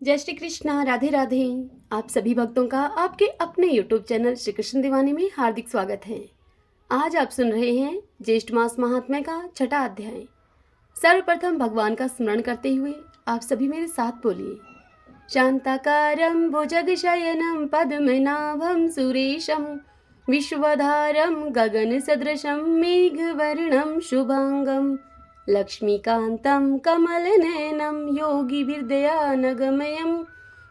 जय श्री कृष्णा, राधे राधे। आप सभी भक्तों का आपके अपने YouTube चैनल श्री कृष्ण दीवानी में हार्दिक स्वागत है। आज आप सुन रहे हैं ज्येष्ठ मास महात्म्य का छठा अध्याय। सर्वप्रथम भगवान का स्मरण करते हुए आप सभी मेरे साथ बोलिए। शांताकारं भुजगशयनं पद्मनाभं सुरेशं विश्वधारं गगनसदृशं मेघवर्णं शुभांगं लक्ष्मीकान्तं कमलनयनं योगिभिर्दयानगमयं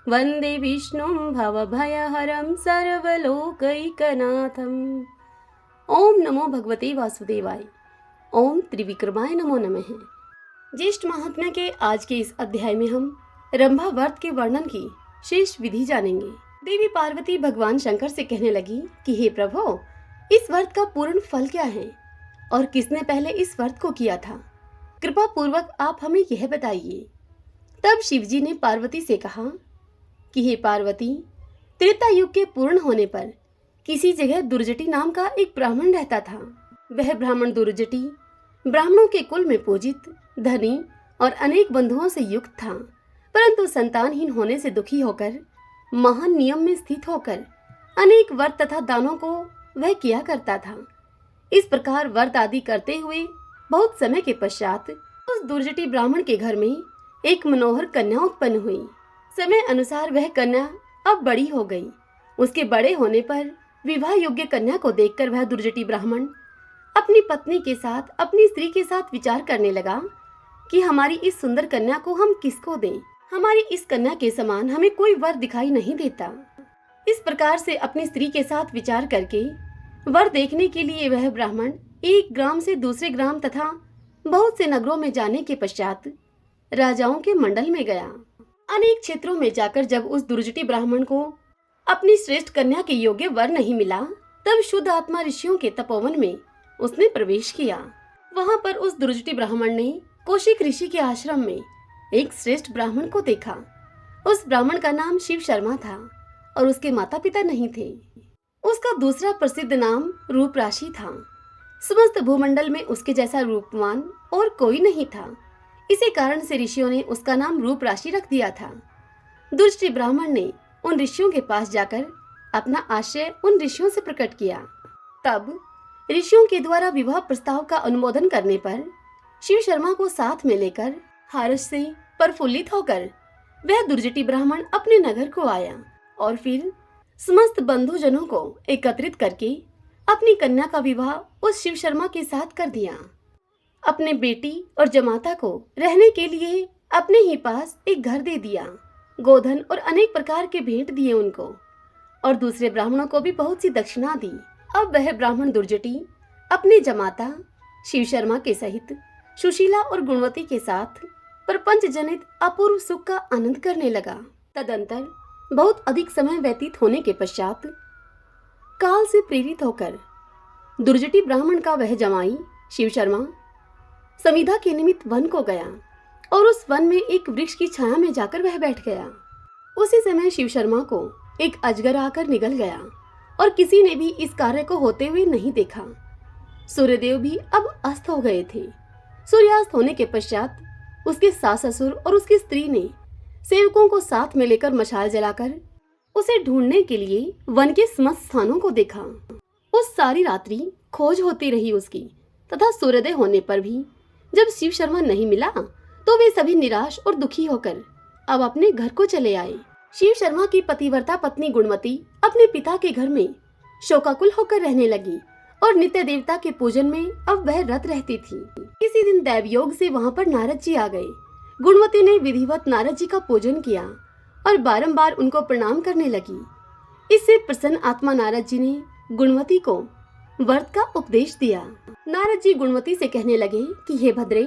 वन्दे विष्णुं भवभयहरं सर्वलोकैकनाथम्। ओम नमो भगवते वासुदेवाय। ओम त्रिविक्रमाय नमो नमः। ज्येष्ठ महात्म्य के आज के इस अध्याय में हम रंभा व्रत के वर्णन की शेष विधि जानेंगे। देवी पार्वती भगवान शंकर से कहने लगी कि हे प्रभु, इस व्रत का पूर्ण फल क्या है और किसने पहले इस व्रत को किया था? कृपा पूर्वक आप हमें यह बताइए। तब शिवजी ने पार्वती से कहा कि हे पार्वती, त्रेता युग के पूर्ण होने पर किसी जगह दुर्जटी नाम का एक ब्राह्मण रहता था। वह ब्राह्मण दुर्जटी ब्राह्मणों के कुल में पूजित, धनी और अनेक बंधुओं से युक्त था, परंतु संतानहीन होने से दुखी होकर महान नियम में स्थित होकर अनेक व्रत तथा दानों को वह किया करता था। इस प्रकार व्रत आदि करते हुए बहुत समय के पश्चात उस दुर्जटी ब्राह्मण के घर में एक मनोहर कन्या उत्पन्न हुई। समय अनुसार वह कन्या अब बड़ी हो गई। उसके बड़े होने पर विवाह योग्य कन्या को देखकर वह दुर्जटी ब्राह्मण अपनी पत्नी के साथ, अपनी स्त्री के साथ विचार करने लगा कि हमारी इस सुंदर कन्या को हम किसको दें। हमारी इस कन्या के समान हमें कोई वर दिखाई नहीं देता। इस प्रकार से अपनी स्त्री के साथ विचार करके वर देखने के लिए वह ब्राह्मण एक ग्राम से दूसरे ग्राम तथा बहुत से नगरों में जाने के पश्चात राजाओं के मंडल में गया। अनेक क्षेत्रों में जाकर जब उस दुर्जटी ब्राह्मण को अपनी श्रेष्ठ कन्या के योग्य वर नहीं मिला, तब शुद्ध आत्मा ऋषियों के तपोवन में उसने प्रवेश किया। वहां पर उस दुर्जटी ब्राह्मण ने कौशिक ऋषि के आश्रम में एक श्रेष्ठ ब्राह्मण को देखा। उस ब्राह्मण का नाम शिव शर्मा था और उसके माता पिता नहीं थे। उसका दूसरा प्रसिद्ध नाम रूप राशि था। समस्त भूमंडल में उसके जैसा रूपवान और कोई नहीं था। इसी कारण से ऋषियों ने उसका नाम रूप राशि रख दिया था। दुष्ट ब्राह्मण ने उन ऋषियों के पास जाकर अपना आशय उन ऋषियों से प्रकट किया। तब ऋषियों के द्वारा विवाह प्रस्ताव का अनुमोदन करने पर शिव शर्मा को साथ में लेकर हर्ष से प्रफुल्लित होकर वह दुर्जटी ब्राह्मण अपने नगर को आया और फिर समस्त बंधुजनों को एकत्रित करके अपनी कन्या का विवाह उस शिव शर्मा के साथ कर दिया। अपने बेटी और जमाता को रहने के लिए अपने ही पास एक घर दे दिया। गोधन और अनेक प्रकार के भेंट दिए उनको और दूसरे ब्राह्मणों को भी बहुत सी दक्षिणा दी। अब वह ब्राह्मण दुर्जटी अपने जमाता शिव शर्मा के सहित सुशीला और गुणवती के साथ प्रपंच जनित अपूर्व सुख का आनंद करने लगा। तदंतर बहुत अधिक समय व्यतीत होने के पश्चात काल से प्रेरित होकर दुर्जटी ब्राह्मण का वह जमाई शिव शर्मा समिधा के निमित्त वन को गया और उस वन में एक वृक्ष की छाया में जाकर वह बैठ गया। उसी समय शिव शर्मा को एक अजगर आकर निगल गया और किसी ने भी इस कार्य को होते हुए नहीं देखा। सूर्यदेव भी अब अस्त हो गए थे। सूर्यास्त होने के पश्चात उसके सास ससुर और उसकी स्त्री ने सेवकों को साथ में लेकर मशाल जलाकर उसे ढूंढने के लिए वन के समस्त स्थानों को देखा। उस सारी रात्रि खोज होती रही उसकी तथा सूर्योदय होने पर भी जब शिव शर्मा नहीं मिला तो वे सभी निराश और दुखी होकर अब अपने घर को चले आए। शिव शर्मा की पतिव्रता पत्नी गुणवती अपने पिता के घर में शोकाकुल होकर रहने लगी और नित्य देवता के पूजन में अब वह रत रहती थी। किसी दिन दैवयोग से वहां पर नारद जी आ गए। गुणवती ने विधिवत नारद जी का पूजन किया और बारंबार उनको प्रणाम करने लगी। इससे प्रसन्न आत्मा नारद जी ने गुणवती को व्रत का उपदेश दिया। नारद जी गुणवती से कहने लगे कि हे भद्रे,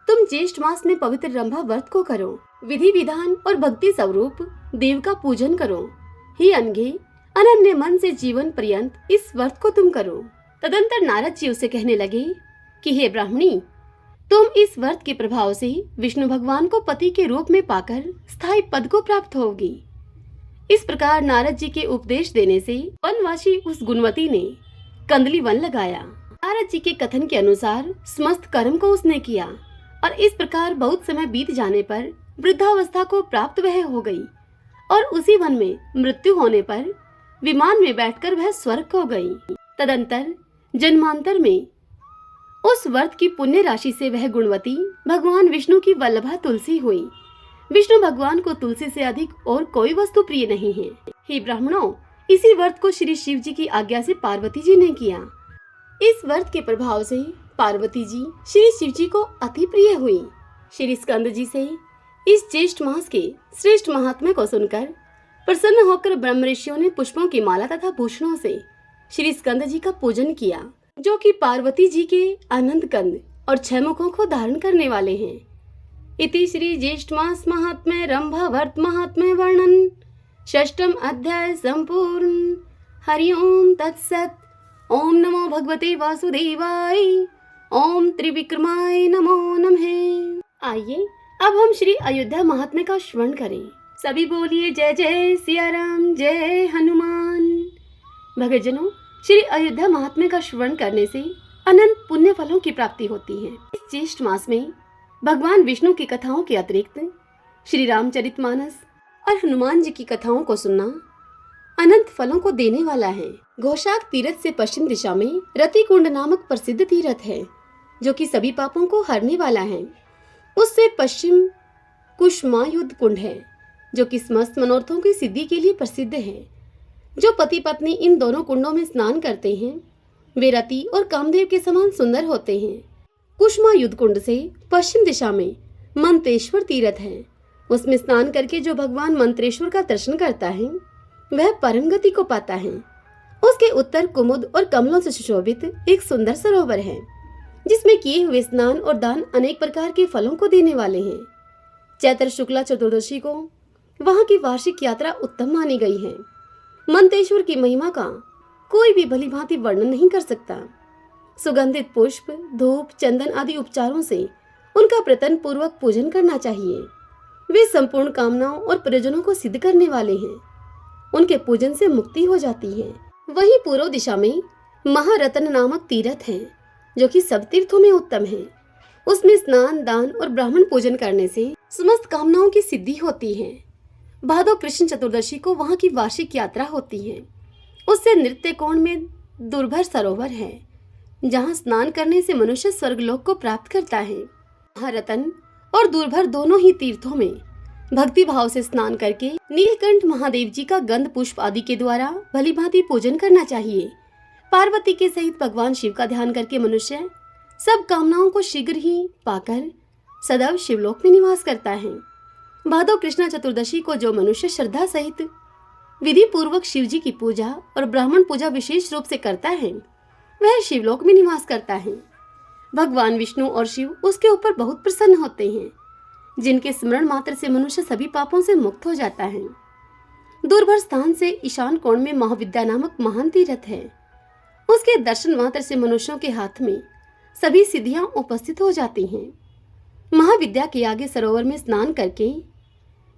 तुम ज्येष्ठ मास में पवित्र रंभा व्रत को करो। विधि विधान और भक्ति स्वरूप देव का पूजन करो। हे अनघे, अनन्य मन से जीवन पर्यंत इस व्रत को तुम करो। तदंतर नारद जी उसे कहने लगे कि हे ब्राह्मणी, तुम इस व्रत के प्रभाव से विष्णु भगवान को पति के रूप में पाकर स्थायी पद को प्राप्त होगी। इस प्रकार नारद जी के उपदेश देने से वनवासी उस गुणवती ने कंदली वन लगाया। नारद जी के कथन के अनुसार समस्त कर्म को उसने किया और इस प्रकार बहुत समय बीत जाने पर वृद्धावस्था को प्राप्त वह हो गई और उसी वन में मृत्यु होने पर विमान में बैठकर वह स्वर्ग हो गई। तदंतर जन्मांतर में उस व्रत की पुण्य राशि से वह गुणवती भगवान विष्णु की वल्लभा तुलसी हुई। विष्णु भगवान को तुलसी से अधिक और कोई वस्तु प्रिय नहीं है। हे ब्राह्मणों, इसी व्रत को श्री शिव जी की आज्ञा से पार्वती जी ने किया। इस व्रत के प्रभाव से पार्वती जी श्री शिव जी को अति प्रिय हुई। श्री स्कंद जी से इस ज्येष्ठ मास के श्रेष्ठ महात्म्य को सुनकर प्रसन्न होकर ब्रह्म ऋषियों ने पुष्पों की माला तथा भूषणों से श्री स्कंद जी का पूजन किया, जो कि पार्वती जी के आनंद कंद और 6 मुखों को धारण करने वाले हैं। इति श्री ज्येष्ठ मास महात्म्य रंभा व्रत महात्म्य वर्णन षष्ठम अध्याय संपूर्ण। हरि ओम तत्सत। ओम नमो भगवते वासुदेवाय। ओम त्रिविक्रमाय नमो नमः। आइए अब हम श्री अयोध्या महात्म्य का श्रवण करें। सभी बोलिए जय जय सिया राम, जय हनुमान। भक्तजनों, श्री अयोध्या महात्म्य का श्रवण करने से अनंत पुण्य फलों की प्राप्ति होती है। इस ज्येष्ठ मास में भगवान विष्णु की कथाओं के अतिरिक्त श्री रामचरितमानस और हनुमान जी की कथाओं को सुनना अनंत फलों को देने वाला है। घोषाक तीर्थ से पश्चिम दिशा में रति कुंड नामक प्रसिद्ध तीर्थ है, जो कि सभी पापों को हरने वाला है। उससे पश्चिम कुष्मायुध कुंड है, जो कि समस्त मनोरथों की सिद्धि के लिए प्रसिद्ध है। जो पति पत्नी इन दोनों कुंडों में स्नान करते हैं वे रति और कामदेव के समान सुंदर होते हैं। कुष्मायुध कुंड से पश्चिम दिशा में मंत्रेश्वर तीर्थ है। उसमें स्नान करके जो भगवान मंत्रेश्वर का दर्शन करता है वह परम गति को पाता है। उसके उत्तर कुमुद और कमलों से सुशोभित एक सुंदर सरोवर है, जिसमें किए हुए स्नान और दान अनेक प्रकार के फलों को देने वाले हैं। चैत्र शुक्ला चतुर्दशी को वहां की वार्षिक यात्रा उत्तम मानी गई है। मंतेश्वर की महिमा का कोई भी भली भांति वर्णन नहीं कर सकता। सुगंधित पुष्प, धूप, चंदन आदि उपचारों से उनका प्रयत्न पूर्वक पूजन करना चाहिए। वे संपूर्ण कामनाओं और प्रयोजनों को सिद्ध करने वाले हैं। उनके पूजन से मुक्ति हो जाती है। वहीं पूर्व दिशा में महारत्न नामक तीर्थ है, जो कि सब तीर्थों में उत्तम है। उसमें स्नान, दान और ब्राह्मण पूजन करने से समस्त कामनाओं की सिद्धि होती है। भादो कृष्ण चतुर्दशी को वहां की वार्षिक यात्रा होती है। उससे नृत्य कोण में दुर्भर सरोवर है, जहां स्नान करने से मनुष्य स्वर्गलोक को प्राप्त करता है। महारत्न और दुर्भर दोनों ही तीर्थों में भक्ति भाव से स्नान करके नीलकंठ महादेव जी का गंध पुष्प आदि के द्वारा भली भांति पूजन करना चाहिए। पार्वती के सहित भगवान शिव का ध्यान करके मनुष्य सब कामनाओं को शीघ्र ही पाकर सदैव शिवलोक में निवास करता है। भादो कृष्णा चतुर्दशी को जो मनुष्य श्रद्धा सहित विधि पूर्वक शिव जी की पूजा और ब्राह्मण पूजा विशेष रूप से करता है, वह शिवलोक में निवास करता है। भगवान विष्णु और शिव उसके ऊपर बहुत प्रसन्न होते हैं, जिनके स्मरण मात्र से मनुष्य सभी पापों से मुक्त हो जाता है। दुर्भर स्थान से ईशान कोण में महाविद्या नामक महान तीर्थ है। उसके दर्शन मात्र से मनुष्यों के हाथ में सभी सिद्धियां उपस्थित हो जाती हैं। महाविद्या के आगे सरोवर में स्नान करके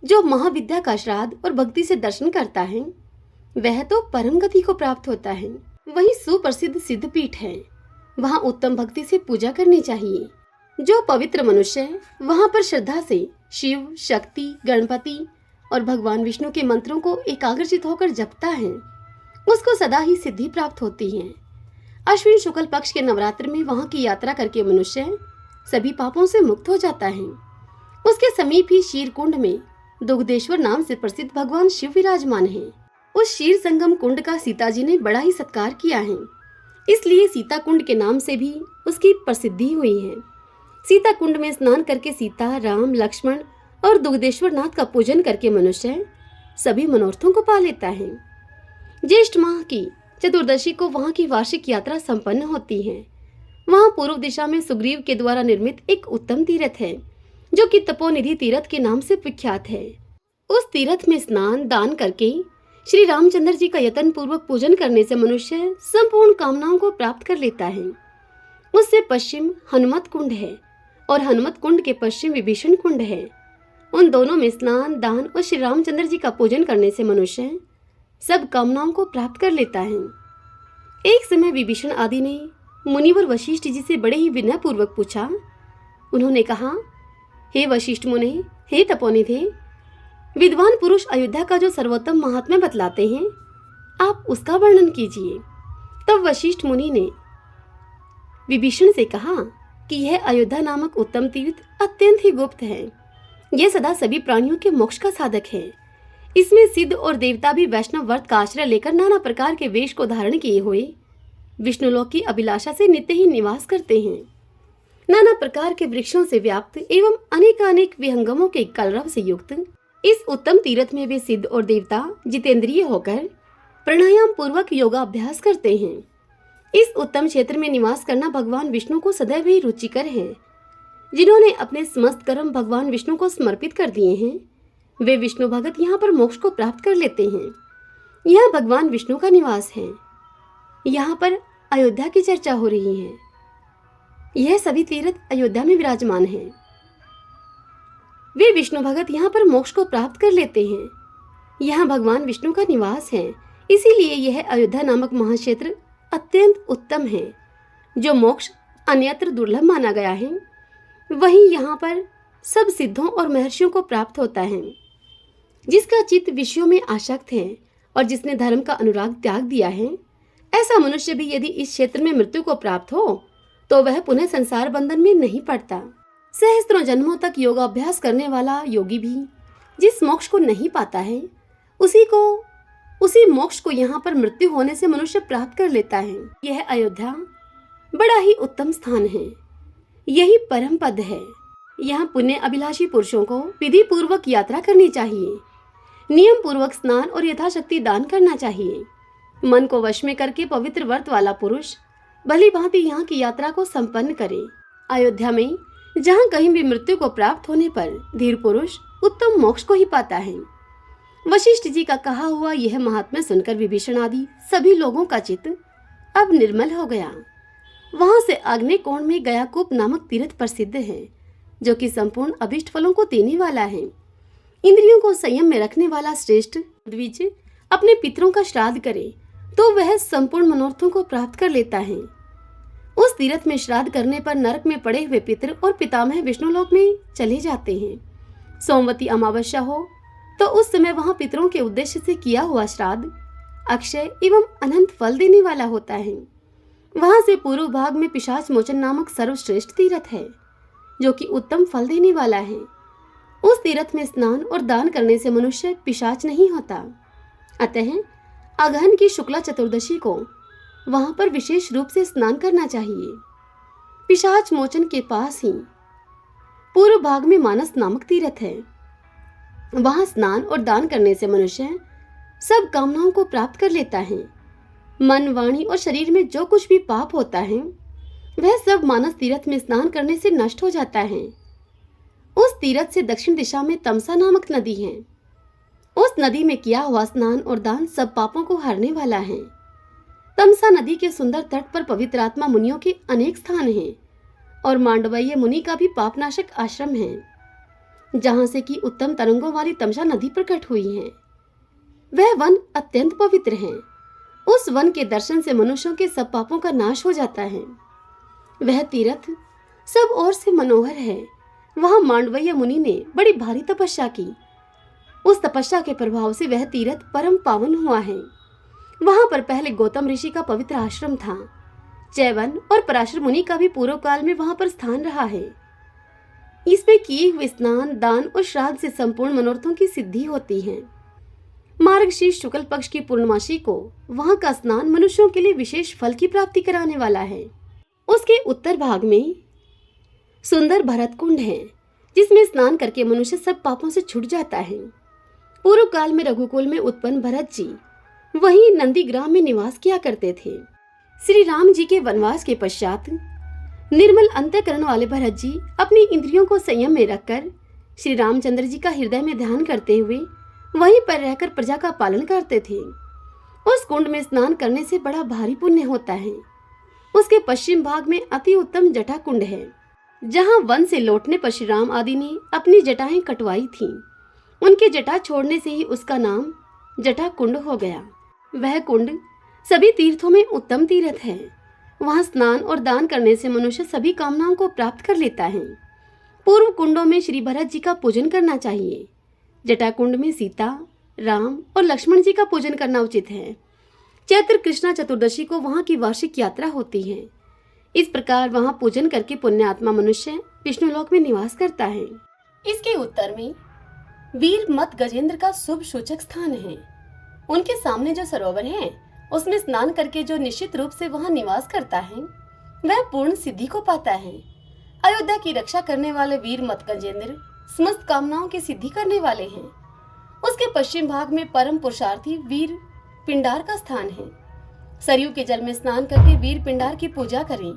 जो महाविद्या का श्राद्ध और भक्ति से दर्शन करता है वह तो परम गति को प्राप्त होता है। वही सुप्रसिद्ध सिद्ध पीठ है, वहां उत्तम भक्ति से पूजा करनी चाहिए। जो पवित्र मनुष्य वहां पर श्रद्धा से शिव, शक्ति, गणपति और भगवान विष्णु के मंत्रों को एकाग्रचित होकर जपता है, उसको सदा ही सिद्धि प्राप्त होती है। अश्विन शुक्ल पक्ष के नवरात्र में वहां की यात्रा करके मनुष्य सभी पापों से मुक्त हो जाता है। उसके समीप ही शीर कुंड में दुग्धेश्वर नाम से प्रसिद्ध भगवान शिव विराजमान है। उस शीर संगम कुंड का सीता जी ने बड़ा ही सत्कार किया है, इसलिए सीता कुंड के नाम से भी उसकी प्रसिद्धि हुई है। सीता कुंड में स्नान करके सीता, राम, लक्ष्मण और दुग्धेश्वर नाथ का पूजन करके मनुष्य सभी मनोरथों को पा लेता है। ज्येष्ठ माह की चतुर्दशी को वहां की वार्षिक यात्रा संपन्न होती है। वहां पूर्व दिशा में सुग्रीव के द्वारा निर्मित एक उत्तम तीर्थ है, जो कि तपोनिधि तीर्थ के नाम से विख्यात है। उस तीर्थ में स्नान, दान करके श्री रामचंद्र जी का यत्न पूर्वक पूजन करने से मनुष्य संपूर्ण कामनाओं को प्राप्त कर लेता है। उससे पश्चिम हनुमत कुंड है और हनुमत कुंड के पश्चिम विभीषण कुंड है। उन दोनों में स्नान, दान और श्री रामचंद्र जी का पूजन करने से मनुष्य सब कामनाओं को प्राप्त कर लेता है। एक समय विभीषण आदि ने मुनिवर वशिष्ठ जी से बड़े ही विनय पूर्वक पूछा। उन्होंने कहा, हे वशिष्ठ मुने, हे तपोनिधि, विद्वान पुरुष अयोध्या का जो सर्वोत्तम महात्म्य बतलाते हैं, आप उसका वर्णन कीजिए। तब वशिष्ठ मुनि ने विभीषण से कहा कि यह अयोध्या नामक उत्तम तीर्थ अत्यंत ही गुप्त है। यह सदा सभी प्राणियों के मोक्ष का साधक है। इसमें सिद्ध और देवता भी वैष्णव व्रत का आश्रय लेकर नाना प्रकार के वेश को धारण किए हुए विष्णुलोक की अभिलाषा से नित्य ही निवास करते हैं। नाना प्रकार के वृक्षों से व्याप्त एवं अनेकानेक विहंगमों के कलरव से युक्त इस उत्तम तीर्थ में वे सिद्ध और देवता जितेंद्रिय होकर प्राणायाम पूर्वक योगाभ्यास करते हैं। इस उत्तम क्षेत्र में निवास करना भगवान विष्णु को सदैव ही रुचिकर है। जिन्होंने अपने समस्त कर्म भगवान विष्णु को समर्पित कर दिए हैं, वे विष्णु भगत यहाँ पर मोक्ष को प्राप्त कर लेते हैं। यह भगवान विष्णु का निवास है। यहाँ पर अयोध्या की चर्चा हो रही है। यह सभी तीर्थ अयोध्या में विराजमान हैं। वे विष्णु भगत यहाँ पर मोक्ष को प्राप्त कर लेते हैं। यहाँ भगवान विष्णु का निवास है, इसीलिए यह अयोध्या नामक महाक्षेत्र अत्यंत उत्तम है। जो मोक्ष अन्यत्र दुर्लभ माना गया है, वही यहाँ पर सब सिद्धों और महर्षियों को प्राप्त होता है। जिसका चित्त विषयों में आसक्त है और जिसने धर्म का अनुराग त्याग दिया है, ऐसा मनुष्य भी यदि इस क्षेत्र में मृत्यु को प्राप्त हो तो वह पुनः संसार बंधन में नहीं पड़ता। सहस्त्रों जन्मों तक योगाभ्यास करने वाला योगी भी जिस मोक्ष को नहीं पाता है, उसी मोक्ष को यहाँ पर मृत्यु होने से मनुष्य प्राप्त कर लेता है। यह अयोध्या बड़ा ही उत्तम स्थान है। यही परम पद है। यहाँ पुण्य अभिलाषी पुरुषों को विधि पूर्वक यात्रा करनी चाहिए। नियम पूर्वक स्नान और यथाशक्ति दान करना चाहिए। मन को वश में करके पवित्र व्रत वाला पुरुष भली भांति यहाँ की यात्रा को संपन्न करे। अयोध्या में जहाँ कहीं भी मृत्यु को प्राप्त होने पर धीर पुरुष उत्तम मोक्ष को ही पाता है। वशिष्ठ जी का कहा हुआ यह महात्म्य सुनकर विभीषण आदि सभी लोगों का चित्त अब निर्मल हो गया। वहां से आग्नेय कोण में गयाकूप नामक तीर्थ प्रसिद्ध है, जो कि संपूर्ण अभिष्ट फलों को देने वाला है। इंद्रियों को संयम में रखने वाला श्रेष्ठ द्विज अपने पितरों का श्राद्ध करे तो वह संपूर्ण मनोरथों को प्राप्त कर लेता है। उस तीर्थ में श्राद्ध करने पर नरक में पड़े हुए पितर और पितामह विष्णुलोक में चले जाते हैं। सोमवती अमावस्या हो तो उस समय वहां पितरों के उद्देश्य से किया हुआ श्राद्ध अक्षय एवं अनंत फल देने वाला होता है। वहां से पूर्व भाग में पिशाच मोचन नामक सर्वश्रेष्ठ तीर्थ है, जो कि उत्तम फल देने वाला है। उस तीर्थ में स्नान और दान करने से मनुष्य पिशाच नहीं होता। अतः अगहन की शुक्ला चतुर्दशी को वहां पर विशेष रूप से स्नान करना चाहिए। पिशाच मोचन के पास ही पूर्व भाग में मानस नामक तीर्थ है। वहां स्नान और दान करने से मनुष्य सब कामनाओं को प्राप्त कर लेता है। मन, वाणी और शरीर में जो कुछ भी पाप होता है, वह सब मानस तीर्थ में स्नान करने से नष्ट हो जाता है। उस तीर्थ से दक्षिण दिशा में तमसा नामक नदी है। उस नदी में किया हुआ स्नान और दान सब पापों को हरने वाला है। तमसा नदी के सुंदर तट पर पवित्र आत्मा मुनियों के अनेक स्थान हैं और मांडवय्य मुनि का भी पापनाशक आश्रम है, जहां से कि उत्तम तरंगों वाली तमसा नदी प्रकट हुई है। वह वन अत्यंत पवित्र है। उस वन के दर्शन से मनुष्यों के सब पापों का नाश हो जाता है। वह तीर्थ सब ओर से मनोहर है। वहां मांडवय्य मुनि ने बड़ी भारी तपस्या की। उस तपस्या के प्रभाव से वह तीर्थ परम पावन हुआ है। वहां पर पहले गौतम ऋषि का पवित्र आश्रम था। चैवन और पराशर मुनि का भी पूर्व काल में वहां पर स्थान रहा है। इसमें किए हुए स्नान, दान और श्राद्ध से संपूर्ण मनोरथों की सिद्धि होती है। मार्गशीर्ष शुक्ल पक्ष की पूर्णमासी को वहां का स्नान मनुष्यों के लिए विशेष फल की प्राप्ति कराने वाला है। उसके उत्तर भाग में सुंदर भरत कुंड है, जिसमें स्नान करके मनुष्य सब पापों से छूट जाता है। पूर्व काल में रघुकुल में उत्पन्न भरत जी वहीं नंदीग्राम में निवास किया करते थे। श्री राम जी के वनवास के पश्चात निर्मल अंतःकरण वाले भरत जी अपनी इंद्रियों को संयम में रखकर श्री रामचंद्र जी का हृदय में ध्यान करते हुए वहीं पर रहकर प्रजा का पालन करते थे। उस कुंड में स्नान करने से बड़ा भारी पुण्य होता है। उसके पश्चिम भाग में अति उत्तम जटा कुंड है, जहां वन से लौटने पर श्री राम आदि ने अपनी जटाएं कटवाई थीं। उनके जटा छोड़ने से ही उसका नाम जटा कुंड हो गया। वह कुंड सभी तीर्थों में उत्तम तीर्थ है। वहां स्नान और दान करने से मनुष्य सभी कामनाओं को प्राप्त कर लेता है। पूर्व कुंडों में श्री भरत जी का पूजन करना चाहिए। जटा कुंड में सीता, राम और लक्ष्मण जी का पूजन करना उचित है। चैत्र कृष्णा चतुर्दशी को वहां की वार्षिक यात्रा होती है। इस प्रकार वहां पूजन करके पुण्यात्मा मनुष्य विष्णुलोक में निवास करता है। इसके उत्तर में वीर मत गजेंद्र का शुभ सूचक स्थान है। उनके सामने जो सरोवर है उसमें स्नान करके जो निश्चित रूप से वहां निवास करता है वह पूर्ण सिद्धि को पाता है। अयोध्या की रक्षा करने वाले वीर मत गजेंद्र समस्त कामनाओं की सिद्धि करने वाले हैं। उसके पश्चिम भाग में परम पुरुषार्थी वीर पिंडार का स्थान है। सरयू के जल में स्नान करके वीर पिंडार की पूजा करें।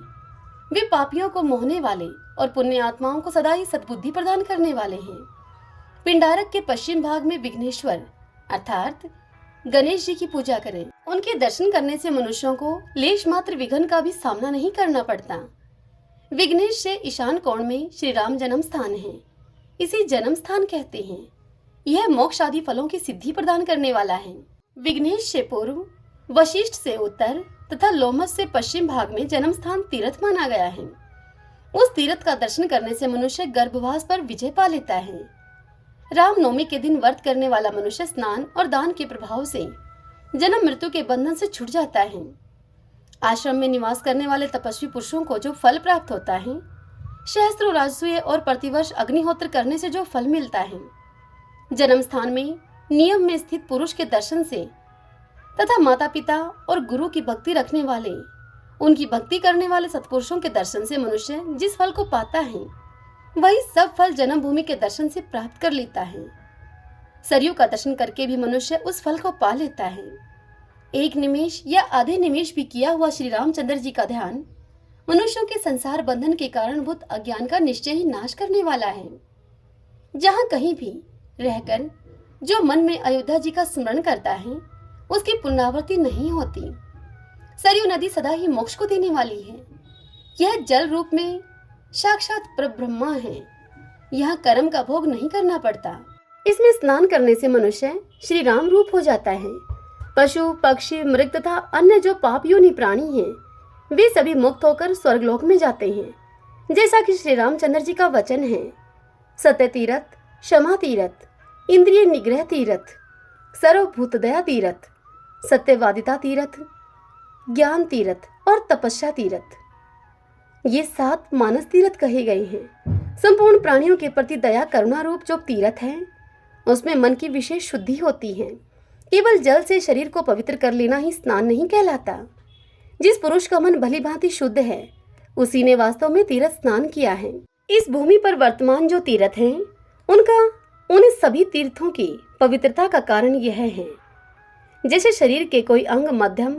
वे पापियों को मोहने वाले और पुण्य आत्माओं को सदा ही सद्बुद्धि प्रदान करने वाले हैं। पिंडारक के पश्चिम भाग में विघ्नेश्वर अर्थात गणेश जी की पूजा करें। उनके दर्शन करने से मनुष्यों को लेश मात्र विघ्न का भी सामना नहीं करना पड़ता। विघ्नेश से ईशान कोण में श्री राम जन्म स्थान है। इसे जन्म स्थान कहते हैं। यह मोक्ष आदि फलों की सिद्धि प्रदान करने वाला है। विघ्नेश से पूर्व, वशिष्ठ से उत्तर तथा लोमस से पश्चिम भाग में जन्म स्थान तीर्थ माना गया है। उस तीर्थ का दर्शन करने से मनुष्य गर्भवास पर विजय पा लेता है। रामनवमी के दिन व्रत करने वाला मनुष्य स्नान और दान के प्रभाव से जन्म मृत्यु के बंधन से छूट जाता है। आश्रम में निवास करने वाले तपस्वी पुरुषों को जो फल प्राप्त होता है, सहस्त्रों राजसूय और प्रतिवर्ष अग्निहोत्र करने से जो फल मिलता है, जन्म स्थान में नियम में स्थित पुरुष के दर्शन से तथा माता पिता और गुरु की भक्ति रखने वाले, उनकी भक्ति करने वाले सत्पुरुषों के दर्शन से मनुष्य जिस फल को पाता है वही सब फल जन्मभूमि के दर्शन से प्राप्त कर लेता है। सरयू का दर्शन करके भी मनुष्य उस फल को पा लेता है। एक निमेष या आधे निमेष भी किया हुआ श्री रामचंद्र जी का ध्यान मनुष्यों के संसार बंधन के कारणभूत अज्ञान का निश्चय ही नाश करने वाला है। जहाँ कहीं भी रहकर जो मन में अयोध्या जी का स्मरण करता है उसकी पुनरावृत्ति नहीं होती। सरयू नदी सदा ही मोक्ष को देने वाली है। यह जल रूप में साक्षात परब्रह्मा है। यहाँ कर्म का भोग नहीं करना पड़ता। इसमें स्नान करने से मनुष्य श्री राम रूप हो जाता है। पशु, पक्षी, मृग तथा अन्य जो पाप योनि प्राणी हैं वे सभी मुक्त होकर स्वर्गलोक में जाते हैं। जैसा कि श्री रामचंद्र जी का वचन है, सत्य तीरथ, क्षमा तीरथ, इंद्रिय निग्रह तीरथ, सर्वभूत दया तीरथ, सत्यवादिता तीरथ, ज्ञान तीरथ और तपस्या तीरथ, ये 7 मानस तीरथ कहे गए हैं। संपूर्ण प्राणियों के प्रति दया करुणा रूप जो तीरथ है उसमें मन की विशेष शुद्धि होती है। केवल जल से शरीर को पवित्र कर लेना ही स्नान नहीं कहलाता। जिस पुरुष का मन भली भांति शुद्ध है उसी ने वास्तव में तीर्थ स्नान किया है। इस भूमि पर वर्तमान जो तीर्थ हैं उन सभी तीर्थों की पवित्रता का कारण यह है। जैसे शरीर के कोई अंग मध्यम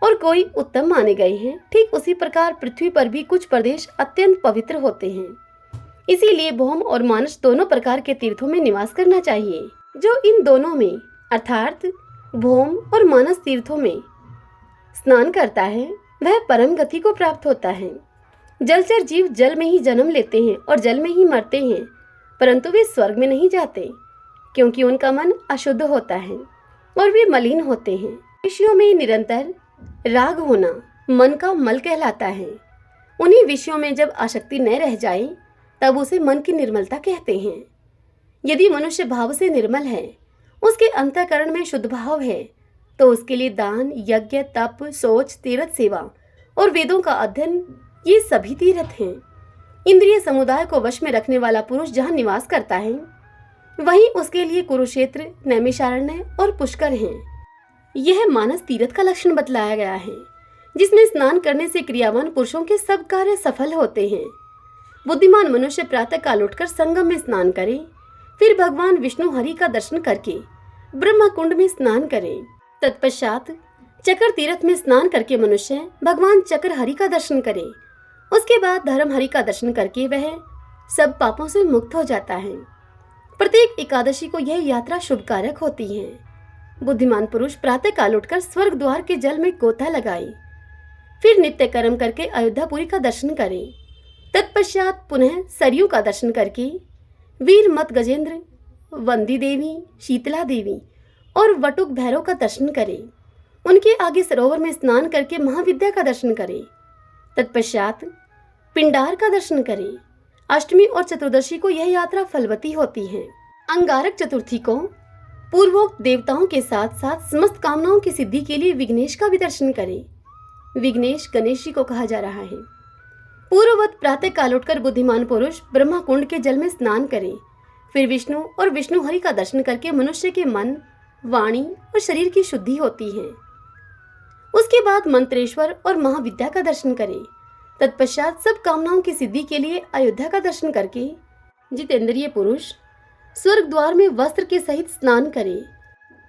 और कोई उत्तम माने गए हैं, ठीक उसी प्रकार पृथ्वी पर भी कुछ प्रदेश अत्यंत पवित्र होते हैं। इसीलिए भौम और मानस दोनों प्रकार के तीर्थों में निवास करना चाहिए। जो इन दोनों में अर्थात भौम और मानस तीर्थों में स्नान करता है वह परम गति को प्राप्त होता है। जलचर जीव जल में ही जन्म लेते हैं और जल में ही मरते हैं, परंतु वे स्वर्ग में नहीं जाते, क्योंकि उनका मन अशुद्ध होता है और वे मलिन होते हैं। विषयों में निरंतर राग होना मन का मल कहलाता है। उन्हीं विषयों में जब आसक्ति न रह जाए तब उसे मन की निर्मलता कहते हैं। यदि मनुष्य भाव से निर्मल है, उसके अंतःकरण में शुद्ध भाव है, तो उसके लिए दान, यज्ञ, तप, सोच, तीर्थ सेवा और वेदों का अध्ययन ये सभी तीर्थ हैं। इंद्रिय समुदाय को वश में रखने वाला पुरुष जहाँ निवास करता है वहीं उसके लिए कुरुक्षेत्र, नैमिषारण्य और पुष्कर हैं। यह मानस तीर्थ का लक्षण बतलाया गया है, जिसमें स्नान करने से क्रियावान पुरुषों के सब कार्य सफल होते हैं। बुद्धिमान मनुष्य प्रातः काल उठकर संगम में स्नान करे, फिर भगवान विष्णु हरि का दर्शन करके ब्रह्म कुंड में स्नान करे। तत्पश्चात चक्र तीर्थ में स्नान करके मनुष्य भगवान चक्र हरि का दर्शन करे। उसके बाद धर्म हरि का दर्शन करके वह सब पापों से मुक्त हो जाता है। प्रत्येक एकादशी को यह यात्रा शुभकारक होती है। बुद्धिमान पुरुष प्रातः काल उठकर स्वर्ग द्वार के जल में गोता लगाए, फिर नित्य कर्म करके अयोध्यापुरी का दर्शन करे। तत्पश्चात पुनः सरयू का दर्शन करके वीर मत गजेंद्र, वंदी देवी, शीतला देवी और वटुक भैरव का दर्शन करे। उनके आगे सरोवर में स्नान करके महाविद्या का दर्शन करे। तत्पश्चात पिंडार का दर्शन करे। अष्टमी और चतुर्दशी को यह यात्रा फलवती होती है। अंगारक चतुर्थी को पूर्वोक्त देवताओं के साथ साथ समस्त कामनाओं की सिद्धि के लिए विघ्नेश का भी दर्शन करें। विघ्नेश गणेश जी को कहा जा रहा है। पूर्ववत प्रातः काल उठकर बुद्धिमान पुरुष ब्रह्मा कुंड के जल में स्नान करें। फिर विष्णु और विष्णु हरि का दर्शन करके मनुष्य के मन, वाणी और शरीर की शुद्धि होती है। उसके बाद मंत्रेश्वर और महाविद्या का दर्शन करें। तत्पश्चात सब कामनाओं की सिद्धि के लिए अयोध्या का दर्शन करके जितेंद्रिय पुरुष स्वर्ग द्वार में वस्त्र के सहित स्नान करे।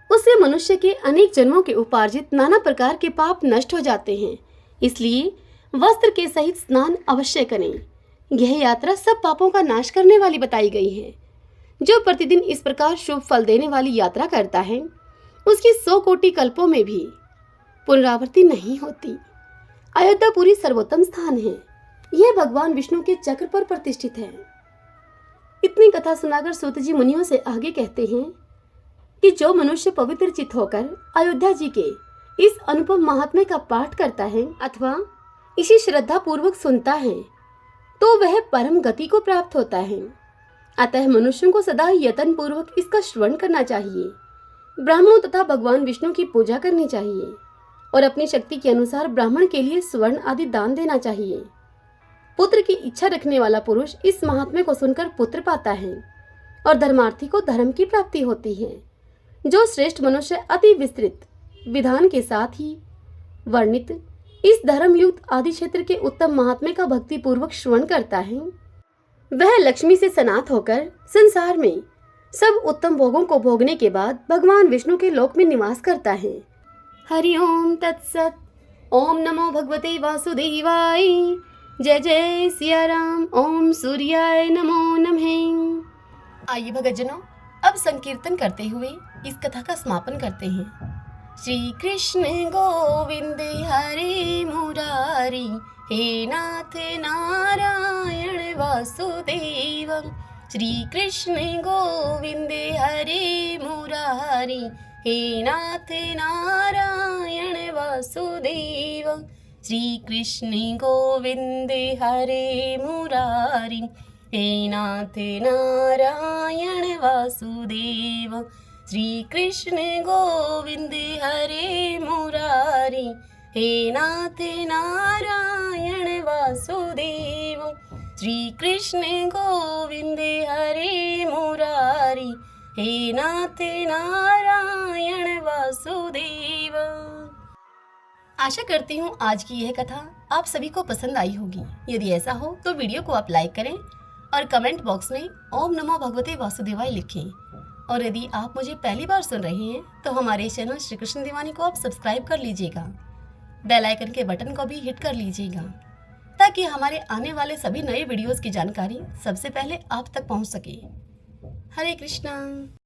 उससे मनुष्य के अनेक जन्मों के उपार्जित नाना प्रकार के पाप नष्ट हो जाते हैं। इसलिए वस्त्र के सहित स्नान अवश्य करें। यह यात्रा सब पापों का नाश करने वाली बताई गई है। जो प्रतिदिन इस प्रकार शुभ फल देने वाली यात्रा करता है, उसकी 100 कोटि कल्पों में भी पुनरावृत्ति नहीं होती। अयोध्यापुरी सर्वोत्तम स्थान है। यह भगवान विष्णु के चक्र पर प्रतिष्ठित है। इतनी कथा सुनाकर सूत जी मुनियों से आगे कहते हैं कि जो मनुष्य पवित्र चित्त होकर अयोध्या जी के इस अनुपम महात्म्य का पाठ करता है अथवा इसे श्रद्धा पूर्वक सुनता है, तो वह परम गति को प्राप्त होता है। अतः मनुष्यों को सदा यत्न पूर्वक इसका श्रवण करना चाहिए। ब्राह्मणों तथा भगवान विष्णु की पूजा करनी चाहिए और अपनी शक्ति के अनुसार ब्राह्मण के लिए स्वर्ण आदि दान देना चाहिए। पुत्र की इच्छा रखने वाला पुरुष इस महात्म्य को सुनकर पुत्र पाता है और धर्मार्थी को धर्म की प्राप्ति होती है। जो श्रेष्ठ मनुष्य अति विस्तृत विधान के साथ ही वर्णित इस धर्मयुक्त आदि क्षेत्र के उत्तम महात्म्य का भक्ति पूर्वक श्रवण करता है, वह लक्ष्मी से सनात होकर संसार में सब उत्तम भोगों को भोगने के बाद भगवान विष्णु के लोक में निवास करता है। हरि ओम तत्सत। ओम नमो भगवते वासुदेवाय। जय जय सिया राम। ओम सूर्याय नमो नमः। आइए भगतजनों, अब संकीर्तन करते हुए इस कथा का समापन करते हैं। श्री कृष्ण गोविंद हरे मुरारी, हे नाथ नारायण वासुदेव। श्री कृष्ण गोविंद हरे मुरारी, हे नाथ नारायण वासुदेव। श्री कृष्ण गोविंद हरे मुरारी, हे नाथ नारायण वासुदेव। श्री कृष्ण गोविंद हरे मुरारी, हे नाथ नारायण वासुदेव। श्री कृष्ण गोविंद हरे मुरारी, हे नाथ नारायण वासुदेव। आशा करती हूँ आज की यह कथा आप सभी को पसंद आई होगी। यदि ऐसा हो तो वीडियो को आप लाइक करें और कमेंट बॉक्स में ओम नमो भगवते वासुदेवाय लिखें। और यदि आप मुझे पहली बार सुन रहे हैं तो हमारे चैनल श्री कृष्ण दीवानी को आप सब्सक्राइब कर लीजिएगा। बेल आइकन के बटन को भी हिट कर लीजिएगा ताकि हमारे आने वाले सभी नए वीडियोस की जानकारी सबसे पहले आप तक पहुंच सके। हरे कृष्णा।